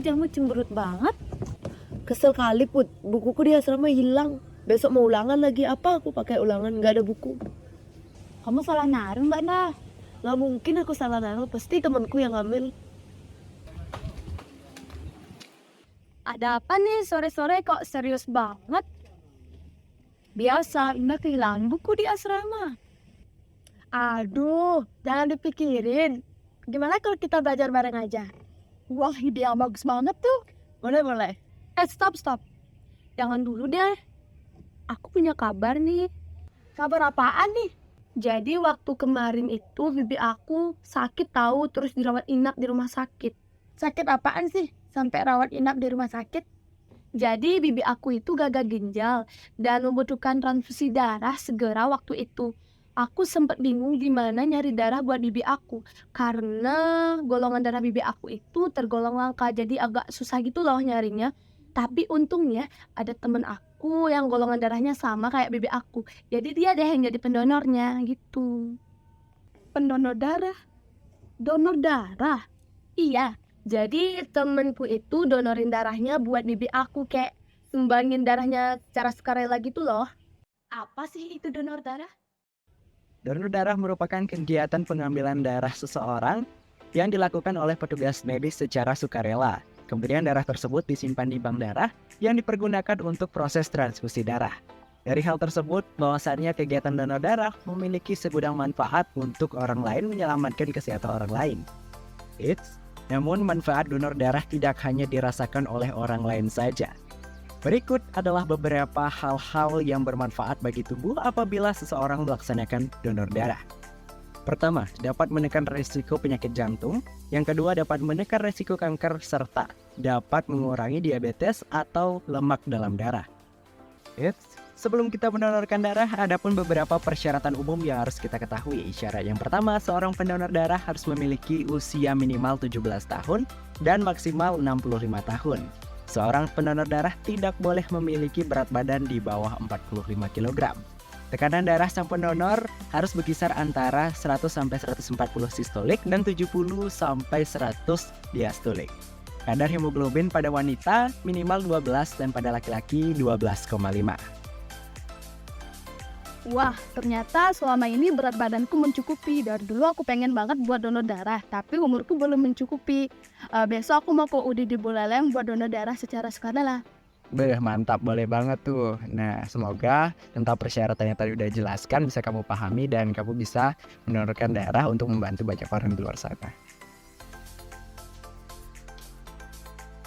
wajahmu cemberut banget. Kesel kali Put, bukuku di asrama hilang. Besok mau ulangan lagi, apa aku pakai ulangan, gak ada buku. Kamu salah naruh Mbak Nah. Gak mungkin aku salah naruh, pasti temanku yang ngambil. Ada apa nih sore-sore kok serius banget? Biasa, Indah kehilangan buku di asrama. Aduh, jangan dipikirin. Gimana kalau kita belajar bareng aja? Wah, ide yang bagus banget tuh. Boleh. Stop. Jangan dulu deh. Aku punya kabar nih. Kabar apaan nih? Jadi waktu kemarin itu bibi aku sakit tahu, terus dirawat inap di rumah sakit. Sakit apaan sih sampai rawat inap di rumah sakit? Jadi bibi aku itu gagal ginjal dan membutuhkan transfusi darah segera waktu itu. Aku sempat bingung gimana nyari darah buat bibi aku karena golongan darah bibi aku itu tergolong langka, jadi agak susah gitu loh nyarinya. Tapi untungnya ada temen aku yang golongan darahnya sama kayak bibi aku. Jadi dia deh yang jadi pendonornya gitu. Pendonor darah? Donor darah? Iya, jadi temenku itu donorin darahnya buat bibi aku, kayak sumbangin darahnya secara sukarela gitu loh. Apa sih itu donor darah? Donor darah merupakan kegiatan pengambilan darah seseorang yang dilakukan oleh petugas medis secara sukarela. Kemudian darah tersebut disimpan di bank darah yang dipergunakan untuk proses transfusi darah. Dari hal tersebut, bahwasannya kegiatan donor darah memiliki segudang manfaat untuk orang lain menyelamatkan kesehatan orang lain. Namun manfaat donor darah tidak hanya dirasakan oleh orang lain saja. Berikut adalah beberapa hal-hal yang bermanfaat bagi tubuh apabila seseorang melaksanakan donor darah. Pertama, dapat menekan risiko penyakit jantung. Yang kedua, dapat menekan risiko kanker serta dapat mengurangi diabetes atau lemak dalam darah. Sebelum kita mendonorkan darah, ada pun beberapa persyaratan umum yang harus kita ketahui. Syarat yang pertama, seorang pendonor darah harus memiliki usia minimal 17 tahun dan maksimal 65 tahun. Seorang pendonor darah tidak boleh memiliki berat badan di bawah 45 kg. Tekanan darah sang pendonor harus berkisar antara 100-140 sistolik dan 70-100 diastolik. Kadar hemoglobin pada wanita minimal 12 dan pada laki-laki 12,5. Wah, ternyata selama ini berat badanku mencukupi. Dari dulu aku pengen banget buat donor darah, tapi umurku belum mencukupi. Besok aku mau ke UDD Buleleng buat donor darah secara sukarela. Mantap, boleh banget tuh. Nah, semoga tentang persyaratan yang tadi udah jelaskan bisa kamu pahami dan kamu bisa mendonorkan darah untuk membantu banyak orang di luar sana.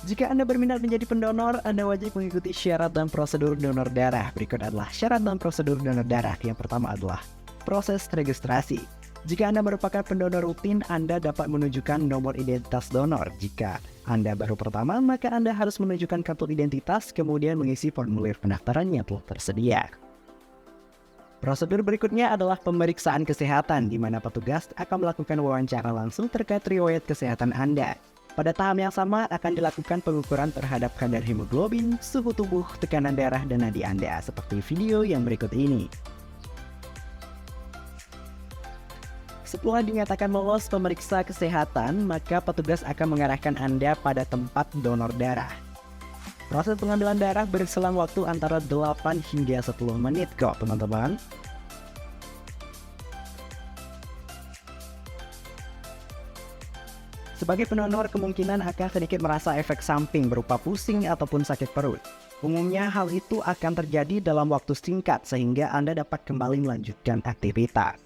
Jika Anda berminat menjadi pendonor, Anda wajib mengikuti syarat dan prosedur donor darah. Berikut adalah syarat dan prosedur donor darah. Yang pertama adalah proses registrasi. Jika Anda merupakan pendonor rutin, Anda dapat menunjukkan nomor identitas donor. Jika Anda baru pertama, maka Anda harus menunjukkan kartu identitas, kemudian mengisi formulir pendaftaran yang telah tersedia. Prosedur berikutnya adalah pemeriksaan kesehatan, di mana petugas akan melakukan wawancara langsung terkait riwayat kesehatan Anda. Pada tahap yang sama akan dilakukan pengukuran terhadap kadar hemoglobin, suhu tubuh, tekanan darah, dan nadi Anda, seperti video yang berikut ini. Setelah dinyatakan lolos pemeriksa kesehatan, maka petugas akan mengarahkan Anda pada tempat donor darah. Proses pengambilan darah berselang waktu antara 8 hingga 10 menit kok, teman-teman. Sebagai pendonor, kemungkinan akan sedikit merasa efek samping berupa pusing ataupun sakit perut. Umumnya hal itu akan terjadi dalam waktu singkat sehingga Anda dapat kembali melanjutkan aktivitas.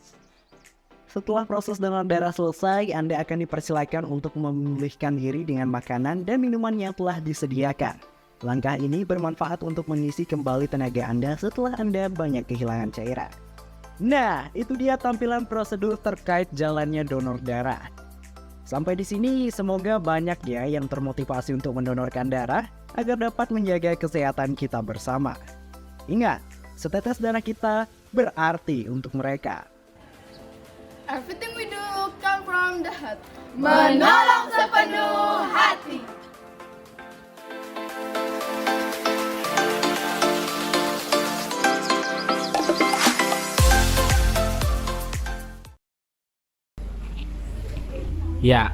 Setelah proses donor darah selesai, Anda akan dipersilakan untuk memulihkan diri dengan makanan dan minuman yang telah disediakan. Langkah ini bermanfaat untuk mengisi kembali tenaga Anda setelah Anda banyak kehilangan cairan. Nah, itu dia tampilan prosedur terkait jalannya donor darah. Sampai di sini, semoga banyak ya yang termotivasi untuk mendonorkan darah agar dapat menjaga kesehatan kita bersama. Ingat, setetes darah kita berarti untuk mereka. Everything we do come from the heart. Menolong sepenuh hati. Ya,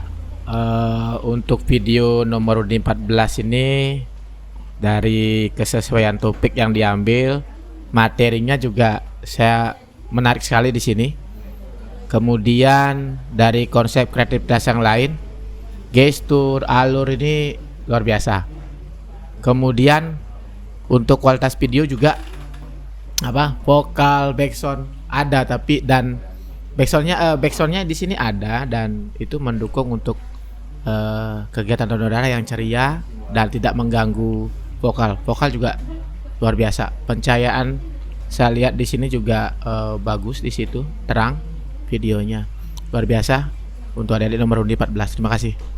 Untuk video nomor undi 14 ini dari kesesuaian topik yang diambil, materinya juga saya menarik sekali di sini. Kemudian dari konsep kreativitas yang lain, gestur, alur ini luar biasa. Kemudian untuk kualitas video juga vokal, backsound ada, tapi dan backsoundnya di sini ada, dan itu mendukung untuk kegiatan donor darah yang ceria dan tidak mengganggu vokal. Vokal juga luar biasa. Pencahayaan saya lihat di sini juga bagus, di situ terang videonya luar biasa untuk adik-adik nomor undi 14. Terima kasih.